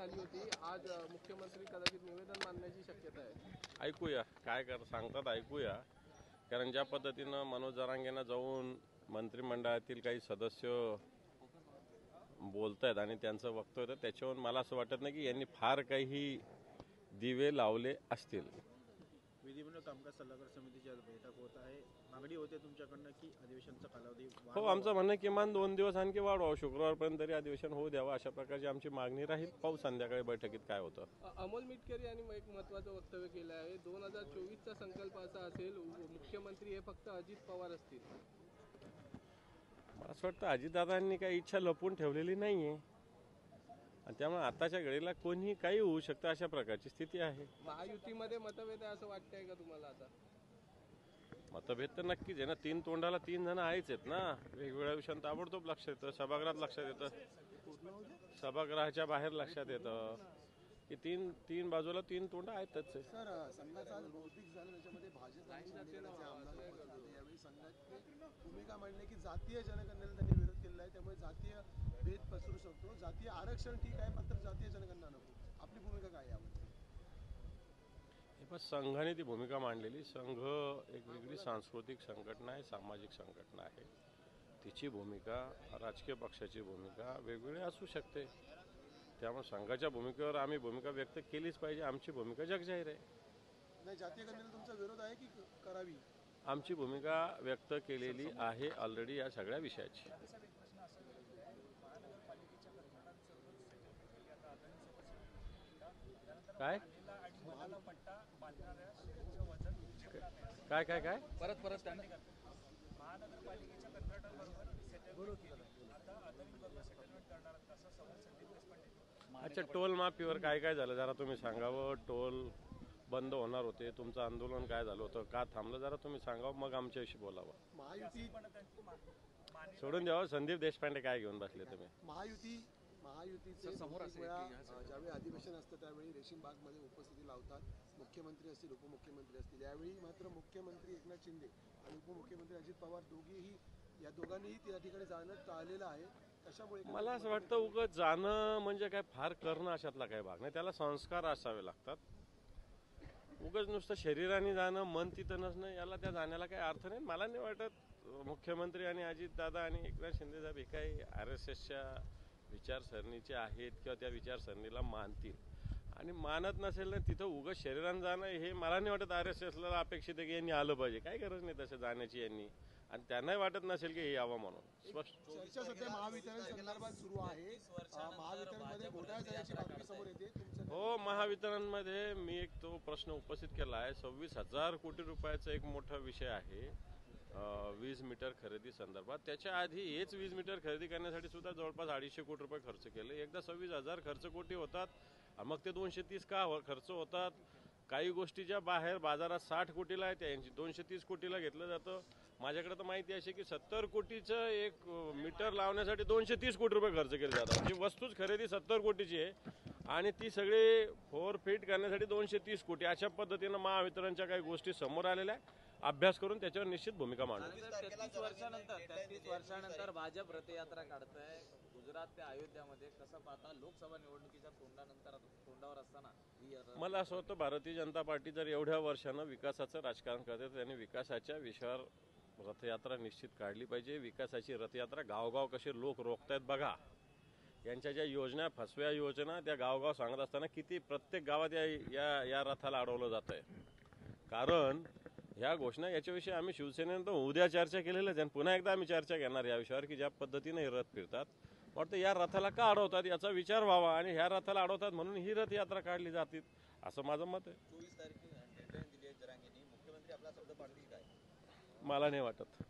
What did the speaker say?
झाली होती. आज मुख्यमंत्री कदाचित निवेदन मांडण्याची शक्यता आहे. ऐकूया काय सांगतात, ऐकूया. कारण ज्या पद्धतीनं मनोज जरांगेंना जाऊन मंत्रिमंडळातील काही सदस्य बोलत आहेत आणि त्यांचं वक्तव्य होतं, त्याच्यावरून मला असं वाटत नाही की यांनी फार काही दिवे लावले असतील. विधिमंडळ कामकाज सल्लागार समितीची आज बैठक होत आहे. मागणी होते तुमच्याकडनं की अधिवेशनाचा कालावधी हो, आमचं म्हणणं किमान 2 दिवस आणखी वाढवावं, शुक्रवारपर्यंत तरी अधिवेशन होऊ द्यावं, अशा प्रकारची आमची मागणी राहील. पाहू संध्याकाळी बैठकीत काय होतं. अमोल मिटकरी यांनी एक महत्त्वाचं वक्तव्य केलं आहे. 2024चा संकल्प असा असेल, मुख्यमंत्री हे फक्त अजित पवार असतील. मला असं वाटतं अजितदादांनी काही इच्छा लपवून ठेवलेली नाहीये आणि त्यामुळे आताच्या घडीला कोणीही काही होऊ शकतं, अशा प्रकारची स्थिती आहे. महायुतीमध्ये मतभेद आहे असं वाटतंय का तुम्हाला? आता मतभेद तर नक्कीच आहे ना. 3 तोंडाला 3 जण आहेच आहेत ना. वेगवेगळ्या विषयांत ताबडतोब लक्षात येतं, सभागृहात लक्षात येतं, सभागृहाच्या बाहेर लक्षात येतं की तीन बाजूला 3 तोंड आहेतच. सर, संघाचा आज बहुपिक झालं, त्याच्यामध्ये भाजप आणि शिंदेगडाचे आमदार उपस्थित होते. यावेळी संघाची भूमिका मांडली की जातीय जनगणनेला त्यांनी विरोध केलेला आहे, त्यामुळे जातीय भेद पसरू शकतो. जातीय आरक्षण ठीक आहे, मात्र जातीय जनगणना नको. आपली भूमिका काय यावर? संघाने ती भूमिका मांडलेली. संघ एक वेगळी सांस्कृतिक संघटना आहे, सामाजिक संघटना आहे. तिची भूमिका, राजकीय पक्षाची भूमिका वेगवेगळी असू शकते. त्यामुळे संघाच्या भूमिकेवर आम्ही भूमिका व्यक्त केलीच पाहिजे. आमची भूमिका जगजाहीर आहे. नाही, जातीय गणनेला तुमचा विरोध आहे की करावी? आमची भूमिका व्यक्त केलेली आहे ऑलरेडी या सगळ्या विषयाची. काय काय काय काय परत अच्छा, टोल माफीवर काय काय झालं जरा तुम्ही सांगावं. टोल बंद होणार होते, तुमचं आंदोलन काय झालं होतं, का थांबलं, जरा तुम्ही सांगावं, मग आमच्याशी बोलावं. महायुती सोडून द्यावं. संदीप देशपांडे काय घेऊन बसले तुम्ही? महायुतीचे समोर ज्यावेळी अधिवेशन असतं त्यावेळी रेशीम बागमध्ये उपस्थिती लावतात. मुख्यमंत्री असतील, उपमुख्यमंत्री असतील. यावेळी मात्र मुख्यमंत्री एकनाथ शिंदे आणि उपमुख्यमंत्री अजित पवार या दोघांनीही त्या ठिकाणी जाणं टाळलेलं आहे. कशामुळे? मला असं वाटतं उगाच जाणं म्हणजे काय फार करणं अशातला काही भाग नाही. त्याला संस्कार असावे लागतात. उगाच नुसतं शरीराने जाणं, मन तिथं नसणं, याला त्या जाण्याला काही अर्थ नाही. मला नाही वाटत मुख्यमंत्री आणि अजितदादा आणि एकनाथ शिंदे साहेब हे काही RSSच्या विचारसरणीचे आहेत किंवा त्या विचारसरणीला मानतील. आणि मानत नसेल ना तिथं उगाच शरीरानं जाणं हे मला नाही वाटत RSSला अपेक्षित आहे की यांनी आलं पाहिजे. काही गरज नाही तसं जाण्याची यांनी. आणि त्यांनाही वाटत नसेल की हे यावं म्हणून. स्पष्ट चर्चा सध्या महावितरण संदर्भात सुरू आहे. महावितरणमध्ये घोटाळा झाल्याची बातमी समोर येते. हो, महावितरणमध्ये मी एक तो प्रश्न उपस्थित केला आहे. 26,000 कोटी रुपयाचा एक मोठा विषय आहे वीज मीटर खरेदी संदर्भात. त्याच्या आधी हेच वीज मीटर खरेदी करण्यासाठी सुद्धा जवळपास 250 कोटी रुपये खर्च केले. एकदा 26,000 खर्च कोटी होतात, मग ते 230 का खर्च होतात. काही गोष्टीच्या बाहेर बाजारात 60 कोटीला आहे, त्यांची 230 कोटीला घेतलं जातं. माझ्याकडे तर माहिती अशी की 70 कोटीचं एक मीटर लावण्यासाठी 230 कोटी रुपये खर्च केले जातात. जी वस्तूच खरेदी 70 कोटीची आहे आणि ती सगळी 4 फीट करण्यासाठी 230 कोटी. अशा पद्धतीनं महावितरणच्या काही गोष्टी समोर आलेल्या आहेत. अभ्यास करून त्याच्यावर निश्चित भूमिका मांडू. 33 वर्षानंतर भाजप रथयात्रा काढतंय गुजरात ते अयोध्यामध्ये. कसं पाहता लोकसभा निवडणुकीच्या तोंडावर असताना? मला असं वाटतं भारतीय जनता पार्टी जर एवढ्या वर्षानं विकासाचं राजकारण करते तर त्यांनी विकासाच्या विषयावर रथयात्रा निश्चित काढली पाहिजे. विकासाची रथयात्रा गावगाव कसे लोक रोखतायत बघा. यांच्या ज्या योजना, फसव्या योजना, त्या गावगाव सांगत असताना किती प्रत्येक गावात या रथाला अडवलं जात आहे. कारण ह्या घोषणा याच्याविषयी आम्ही शिवसेनेनं तर उद्या चर्चा केलेलीच आहे. पुन्हा एकदा आम्ही चर्चा घेणार या विषयावर की ज्या पद्धतीने हे रथ फिरतात. वाटतं या रथाला का अडवतात याचा विचार व्हावा आणि ह्या रथाला अडवतात म्हणून ही रथयात्रा काढली जाते, असं माझं मत आहे. 24 तारखेला डेडलाईन दिली आहे जरांगेंनी. मुख्यमंत्री आपला शब्द पाळतील काय? मला नाही वाटत.